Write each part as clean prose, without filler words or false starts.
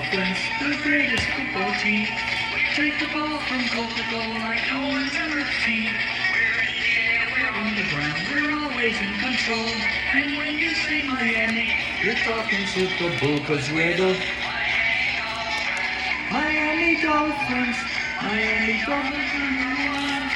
Dolphins, the greatest football team. Take the ball from goal to goal like no one's ever seen. We're on the ground, we're always in control. And when you say Miami, you're talking Super Bowl, cause we're the Miami Dolphins. Miami Dolphins number one.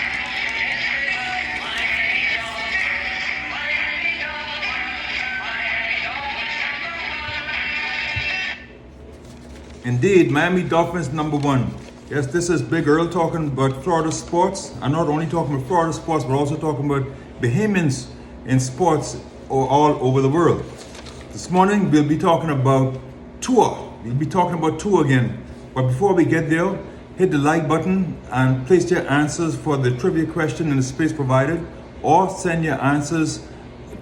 Indeed, Miami Dolphins number one. Yes, this is Big Earl talking about Florida sports. I'm not only talking about Florida sports, but also talking about Bahamians in sports all over the world. This morning, we'll be talking about Tua. We'll be talking about Tua again. But before we get there, hit the like button and place your answers for the trivia question in the space provided, or send your answers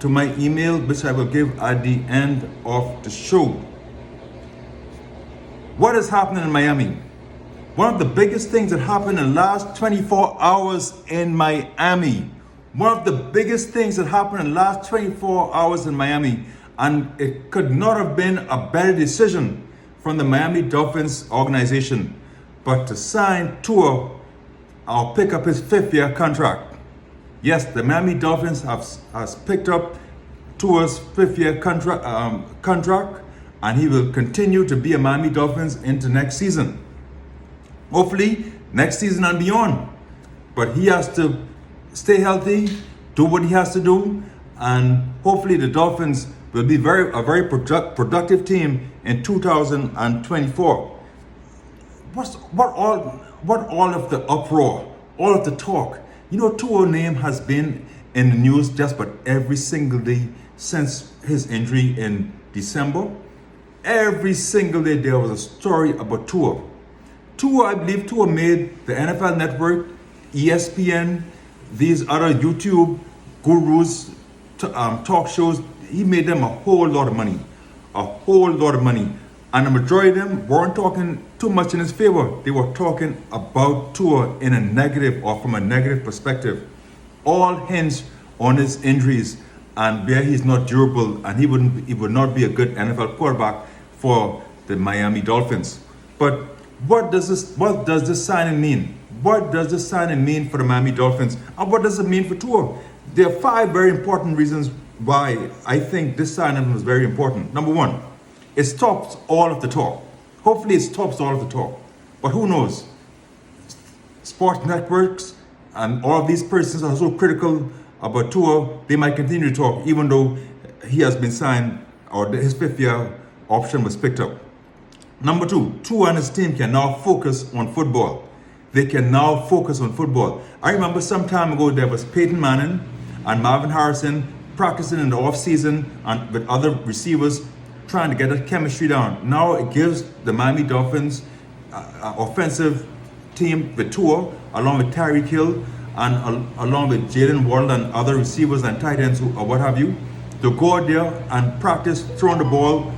to my email, which I will give at the end of the show. What is happening in Miami? One of the biggest things that happened in the last 24 hours in Miami. One of the biggest things that happened in the last 24 hours in Miami. And it could not have been a better decision from the Miami Dolphins organization, but to sign Tua or pick up his 5th-year contract. Yes, the Miami Dolphins has picked up Tua's 5th-year contract, and he will continue to be a Miami Dolphins into next season. Hopefully, next season and beyond. But he has to stay healthy, do what he has to do, and hopefully the Dolphins will be a very productive team in 2024. What all of the uproar, all of the talk? You know, Tua's name has been in the news just about every single day since his injury in December. Every single day there was a story about Tua. I believe Tua made the NFL Network, ESPN, these other YouTube gurus, talk shows. He made them a whole lot of money. And the majority of them weren't talking too much in his favor. They were talking about Tua in a negative or from a negative perspective. All hinged on his injuries and where he's not durable and he would not be a good NFL quarterback for the Miami Dolphins. But what does this signing mean? What does this signing mean for the Miami Dolphins? And what does it mean for Tua? There are 5 very important reasons why I think this signing was very important. Number 1, it stops all of the talk. Hopefully it stops all of the talk. But who knows? Sports networks and all of these persons are so critical about Tua, they might continue to talk even though he has been signed or his 5th-year option was picked up. Number 2, Tua and his team can now focus on football. They can now focus on football. I remember some time ago there was Peyton Manning and Marvin Harrison practicing in the off-season and with other receivers trying to get that chemistry down. Now it gives the Miami Dolphins offensive team with Tua, along with Tyreek Hill and along with Jalen Waddle and other receivers and tight ends or what have you, to go out there and practice throwing the ball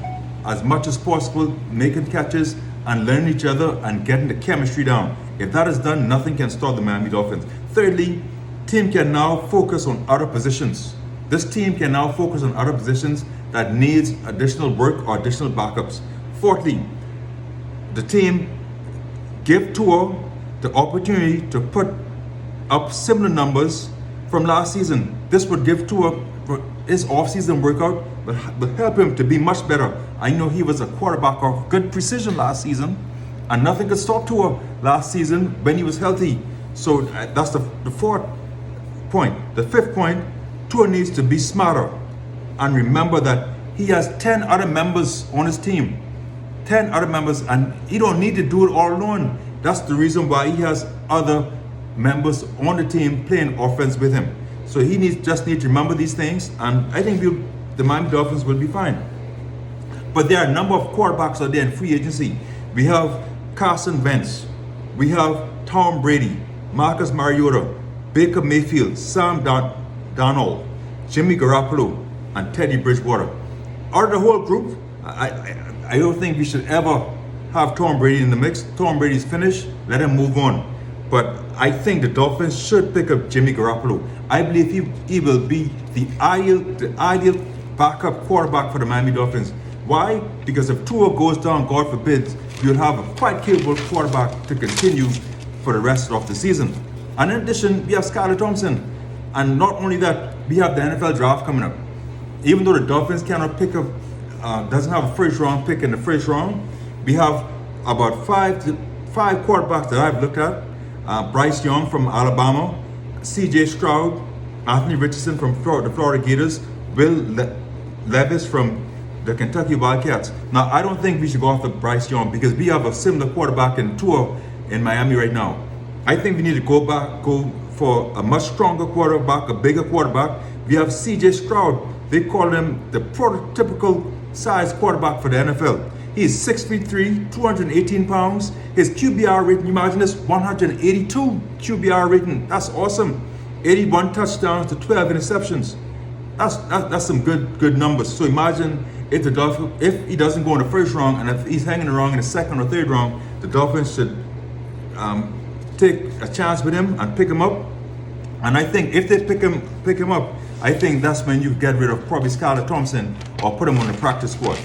as much as possible, making catches and learning each other and getting the chemistry down. If that is done, nothing can stop the Miami Dolphins. Thirdly, team can now focus on other positions. This team can now focus on other positions that needs additional work or additional backups. Fourthly, the team give Tua the opportunity to put up similar numbers from last season. This would give Tua his off-season workout, will help him to be much better. I know he was a quarterback of good precision last season, and nothing could stop Tua last season when he was healthy. So that's the 4th point. The 5th point, Tua needs to be smarter and remember that he has 10 other members on his team. 10 other members, and he don't need to do it all alone. That's the reason why he has other members on the team playing offense with him. So he just needs to remember these things, and I think the Miami Dolphins will be fine. But there are a number of quarterbacks out there in free agency. We have Carson Wentz, we have Tom Brady, Marcus Mariota, Baker Mayfield, Sam Darnold, Jimmy Garoppolo, and Teddy Bridgewater. Out of the whole group, I don't think we should ever have Tom Brady in the mix. Tom Brady's finished, let him move on. But I think the Dolphins should pick up Jimmy Garoppolo. I believe he will be the ideal backup quarterback for the Miami Dolphins. Why? Because if Tua goes down, God forbid, you'll have a quite capable quarterback to continue for the rest of the season. And in addition, we have Skylar Thompson. And not only that, we have the NFL draft coming up. Even though the Dolphins cannot pick up, doesn't have a first round pick in the first round, we have about five quarterbacks that I've looked at. Bryce Young from Alabama, C.J. Stroud, Anthony Richardson from the Florida Gators, Will Levis from the Kentucky Wildcats. Now, I don't think we should go after Bryce Young because we have a similar quarterback in Tua in Miami right now. I think we need to go for a much stronger quarterback, a bigger quarterback. We have C.J. Stroud. They call him the prototypical size quarterback for the NFL. He's 6'3", 218 pounds. His QBR rating, imagine this, 182 QBR rating. That's awesome. 81 touchdowns to 12 interceptions. That's some good numbers. So imagine if he doesn't go in the first round, and if he's hanging around in the second or third round, the Dolphins should take a chance with him and pick him up. And I think if they pick him up, I think that's when you get rid of probably Skylar Thompson or put him on the practice squad.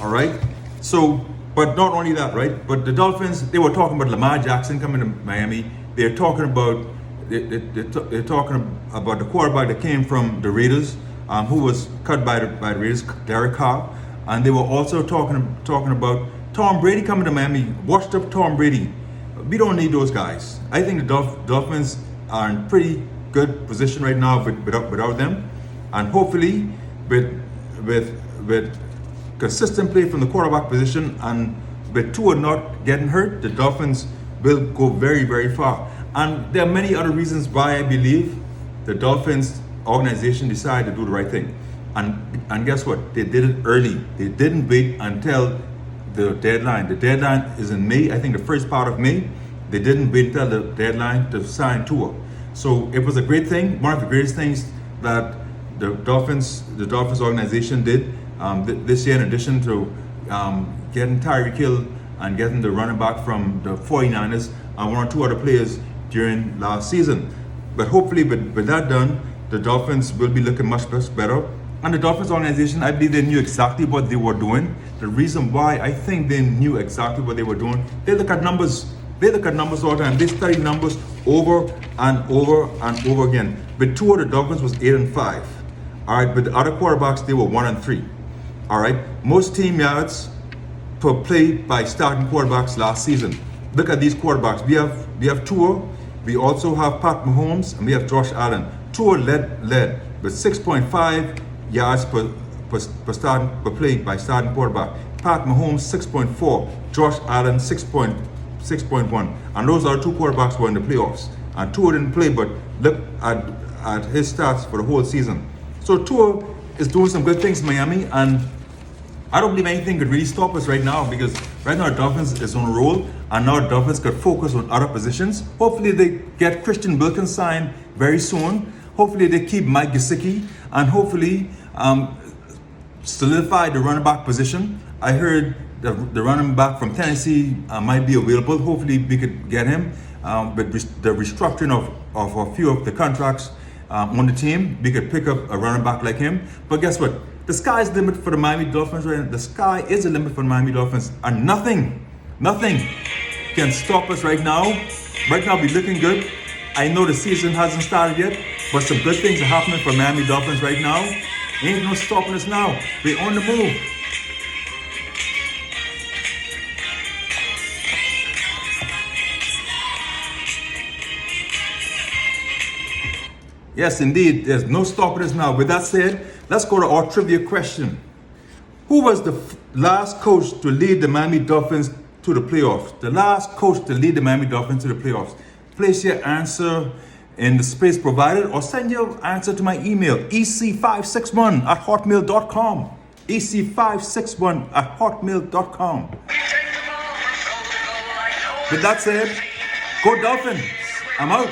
All right. So, but not only that, right? But the Dolphins, they were talking about Lamar Jackson coming to Miami. They're talking about the quarterback that came from the Raiders, who was cut by the Raiders, Derek Carr, and they were also talking about Tom Brady coming to Miami. Washed up Tom Brady. We don't need those guys. I think the Dolphins are in pretty good position right now without them, and hopefully with consistent play from the quarterback position and with Tua not getting hurt, the Dolphins will go very, very far. And there are many other reasons why I believe the Dolphins organization decided to do the right thing. And guess what? They did it early. They didn't wait until the deadline. The deadline is in May, I think the first part of May. They didn't wait until the deadline to sign Tua. So it was a great thing, one of the greatest things that the Dolphins organization did this year, in addition to getting Tyreek Hill and getting the running back from the 49ers and one or two other players during last season. But hopefully with that done, the Dolphins will be looking much better. And the Dolphins organization, I believe they knew exactly what they were doing. The reason why I think they knew exactly what they were doing, they look at numbers. They look at numbers all the time. They study numbers over and over and over again. With Tua, the Dolphins was 8-5. All right, but the other quarterbacks, they were 1-3. All right, most team yards per play by starting quarterbacks last season. Look at these quarterbacks. We have Tua. We also have Pat Mahomes, and we have Josh Allen. Tua led with 6.5 yards per play by starting quarterback. Pat Mahomes 6.4, Josh Allen 6.1, and those are two quarterbacks who were in the playoffs. And Tua didn't play, but look at his stats for the whole season. So Tua is doing some good things in Miami, and I don't believe anything could really stop us right now, because right now the Dolphins is on a roll, and now the Dolphins could focus on other positions. Hopefully they get Christian Wilkins signed very soon. Hopefully they keep Mike Gesicki, and hopefully solidify the running back position. I heard the running back from Tennessee might be available. Hopefully we could get him. With the restructuring of a few of the contracts on the team, we could pick up a running back like him. But guess what? The sky's the limit for the Miami Dolphins right now. The sky is the limit for the Miami Dolphins, and nothing can stop us right now. Right now we're looking good. I know the season hasn't started yet, but some good things are happening for Miami Dolphins right now. Ain't no stopping us now. We're on the move. Yes, indeed. There's no stopping us now. With that said, let's go to our trivia question. Who was the last coach to lead the Miami Dolphins to the playoffs? The last coach to lead the Miami Dolphins to the playoffs. Place your answer in the space provided, or send your answer to my email, ec561@hotmail.com. ec561@hotmail.com. With that said, go Dolphins. I'm out.